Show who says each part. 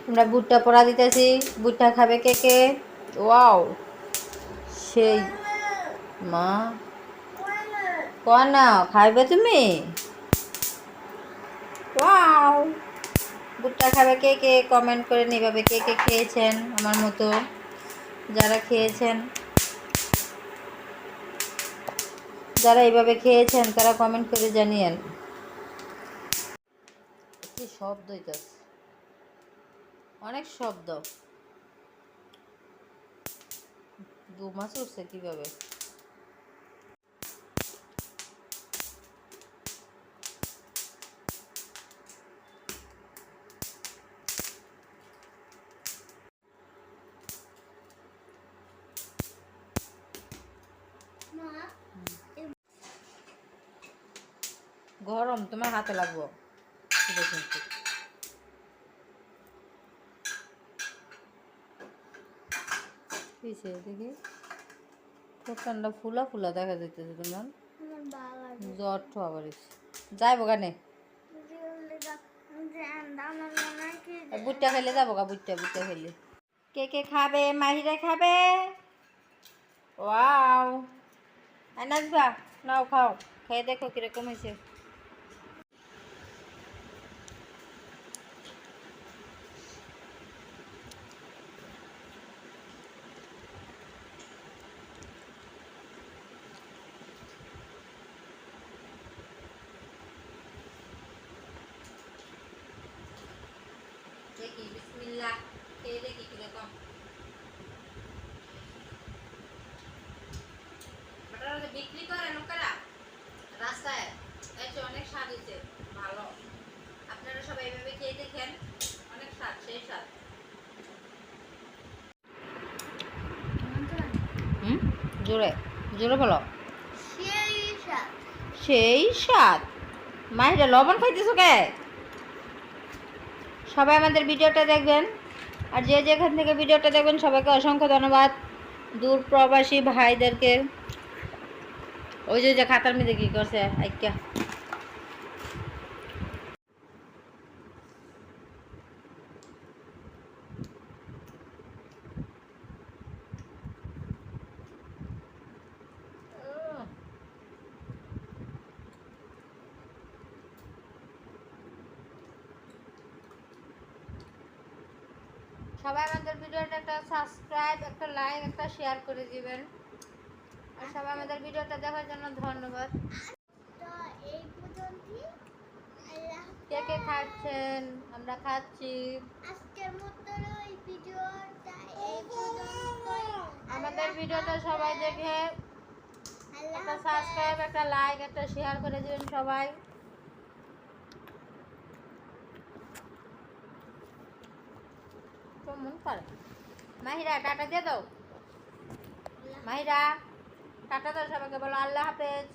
Speaker 1: আমরা ভুট্টা পোড়া দিতেছি। ভুট্টা খাবে কে কে? ওয়াও, সেই মা কোনা খাইবে তুমি? ওয়াও, ভুট্টা খাবে কে কে? কমেন্ট করে এভাবে কে কে খেয়েছেন আমার মতো? যারা খেয়েছেন, যারা এইভাবে খেয়েছেন তারা কমেন্ট করে জানিয়েন। কি শব্দ এটা, অনেক শব্দ। দু মাছ উঠছে কিভাবে? গরম, তোমার হাতে লাগবো কিন্তু। দেখি ঠান্ডা ফুলা ফুলা দেখা যাইতেছে তোমার। জ্বর তো আবার যাইব গানে। বুটটা খেলে যাবো গা, বুটটা বুটটা খেলে। কে কে খাবে? মাহিরা খাবে। ওয়াও, নাচবা? নাও খাও, খেয়ে দেখো কিরকম হয়েছে। দেখি বিসমিল্লাহ, খেয়ে দেখি কিরকম। বিক্রি করে লোকেরা রাস্তায়, অনেক স্বাদ হয়েছে, ভালো। আপনারা সবাই এইভাবে খেয়ে দেখেন, অনেক স্বাদ, সেই স্বাদ। জোরে জোরে বলো। সেই স্বাদ। মাহিরা লবণ খাইতেছো কে? সবাই আমাদের ভিডিওটা দেখবেন, আর যে যেখান থেকে ভিডিওটা দেখবেন সবাইকে অসংখ্য ধন্যবাদ। দূর প্রবাসী ভাইদেরকে। ওই যে খাতার মধ্যে কি করছে আইকা। সবাই আমাদের ভিডিওটা একটা সাবস্ক্রাইব, একটা লাইক, একটা শেয়ার করে দিবেন। আর সবাই আমাদের ভিডিওটা দেখার জন্য ধন্যবাদ। কে কে খাচ্ছেন? আমরা খাচ্ছি। আজকের মতো এই ভিডিওটা এই পর্যন্তই। আমাদের ভিডিওটা সবাই দেখে একটা সাবস্ক্রাইব, একটা লাইক, একটা শেয়ার করে দিবেন সবাই। কেমন করে মাহিরা টাটা দিয়ে দাও। মাহিরা টাটা দাও সবাইকে, বলো আল্লাহ হাফেজ।